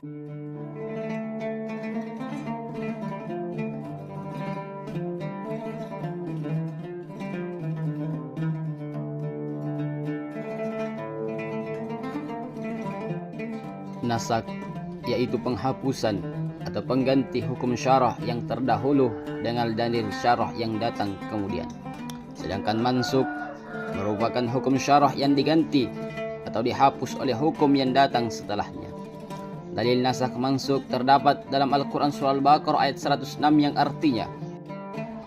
Nasak yaitu penghapusan atau pengganti hukum syarah yang terdahulu dengan dalil syarah yang datang kemudian. Sedangkan mansukh merupakan hukum syarah yang diganti atau dihapus oleh hukum yang datang setelahnya. Dalil nasak mansukh terdapat dalam Al-Quran surah Al-Baqarah ayat 106 yang artinya,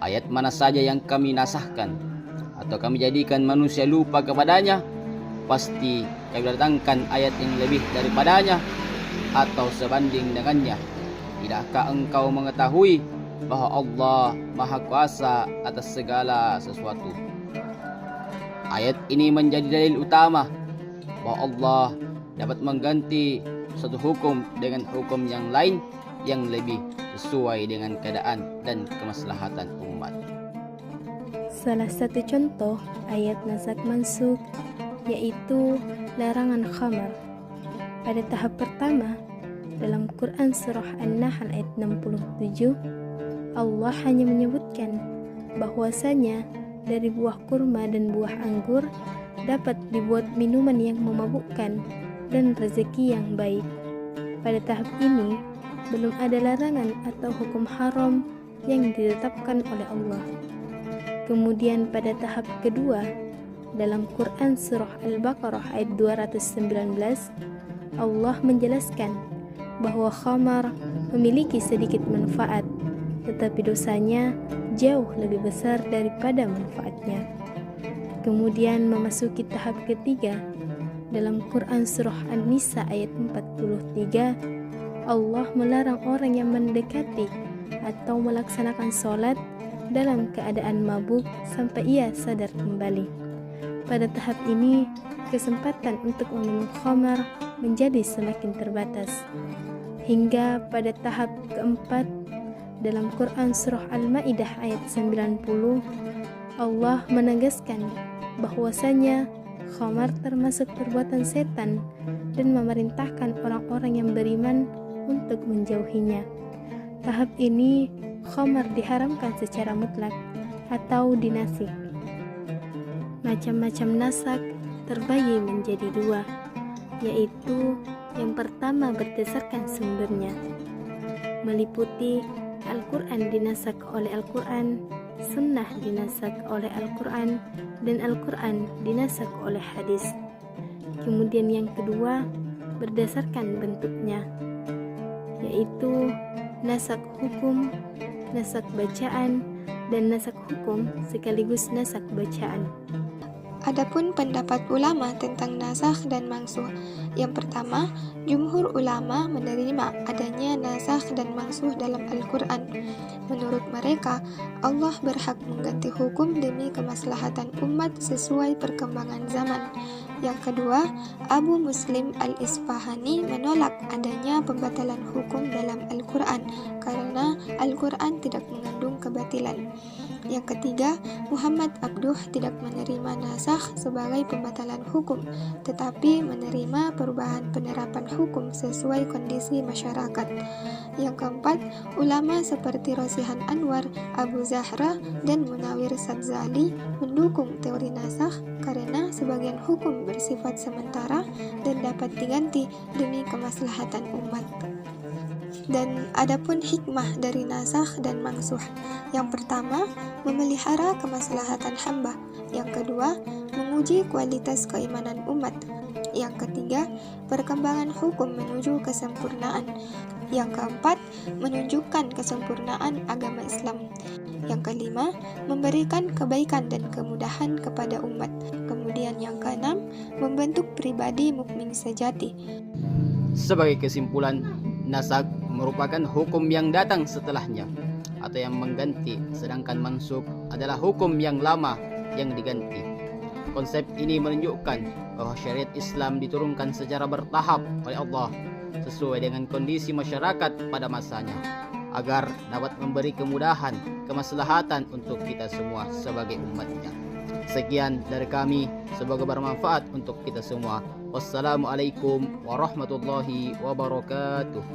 ayat mana saja yang kami nasahkan atau kami jadikan manusia lupa kepadanya, pasti kami datangkan ayat yang lebih daripadanya atau sebanding dengannya. Tidakkah engkau mengetahui bahwa Allah Maha Kuasa atas segala sesuatu? Ayat ini menjadi dalil utama bahwa Allah dapat mengganti suatu hukum dengan hukum yang lain yang lebih sesuai dengan keadaan dan kemaslahatan umat. Salah satu contoh ayat nasak mansukh yaitu larangan khamar. Pada tahap pertama dalam Quran surah An-Nahl ayat 67, Allah hanya menyebutkan bahwasanya dari buah kurma dan buah anggur dapat dibuat minuman yang memabukkan dan rezeki yang baik. Pada tahap ini belum ada larangan atau hukum haram yang ditetapkan oleh Allah. Kemudian pada tahap kedua dalam Quran surah Al-Baqarah ayat 219, Allah menjelaskan bahwa khamar memiliki sedikit manfaat, tetapi dosanya jauh lebih besar daripada manfaatnya. Kemudian memasuki tahap ketiga dalam Quran surah An-Nisa ayat 43, Allah melarang orang yang mendekati atau melaksanakan sholat dalam keadaan mabuk sampai ia sadar kembali. Pada tahap ini, kesempatan untuk meminum khamar menjadi semakin terbatas. Hingga pada tahap keempat, dalam Quran surah Al-Ma'idah ayat 90, Allah menegaskan bahwasanya khamar termasuk perbuatan setan dan memerintahkan orang-orang yang beriman untuk menjauhinya. Tahap ini, khamar diharamkan secara mutlak atau dinasih. Macam-macam nasak terbagi menjadi dua, yaitu yang pertama berdasarkan sumbernya, meliputi Al-Quran dinasak oleh Al-Quran, Sunnah dinasak oleh Al-Quran, dan Al-Quran dinasak oleh hadis. Kemudian yang kedua berdasarkan bentuknya, yaitu nasak hukum, nasak bacaan, dan nasak hukum sekaligus nasak bacaan. Adapun pendapat ulama tentang nasakh dan mansukh. Yang pertama, jumhur ulama menerima adanya nasakh dan mansukh dalam Al-Quran. Menurut mereka, Allah berhak mengganti hukum demi kemaslahatan umat sesuai perkembangan zaman. Yang kedua, Abu Muslim Al-Isfahani menolak adanya pembatalan hukum dalam Al-Quran karena Al-Quran tidak mengandung kebatilan. Yang ketiga, Muhammad Abduh tidak menerima nasakh sebagai pembatalan hukum, tetapi menerima perubahan penerapan hukum sesuai kondisi masyarakat. Yang keempat, ulama seperti Rosihan Anwar, Abu Zahra, dan Munawir Sadzali mendukung teori nasakh karena sebagian hukum bersifat sementara dan dapat diganti demi kemaslahatan umat. Dan adapun hikmah dari nasakh dan mansukh. Yang pertama, memelihara kemaslahatan hamba. Yang kedua, menguji kualitas keimanan umat. Yang ketiga, perkembangan hukum menuju kesempurnaan. Yang keempat, menunjukkan kesempurnaan agama Islam. Yang kelima, memberikan kebaikan dan kemudahan kepada umat. Kemudian yang keenam, membentuk pribadi mukmin sejati. Sebagai kesimpulan, nasak merupakan hukum yang datang setelahnya atau yang mengganti, sedangkan mansukh adalah hukum yang lama yang diganti. Konsep ini menunjukkan bahwa syariat Islam diturunkan secara bertahap oleh Allah sesuai dengan kondisi masyarakat pada masanya agar dapat memberi kemudahan, kemaslahatan untuk kita semua sebagai umatnya. Sekian dari kami, semoga bermanfaat untuk kita semua. Wassalamualaikum warahmatullahi wabarakatuh.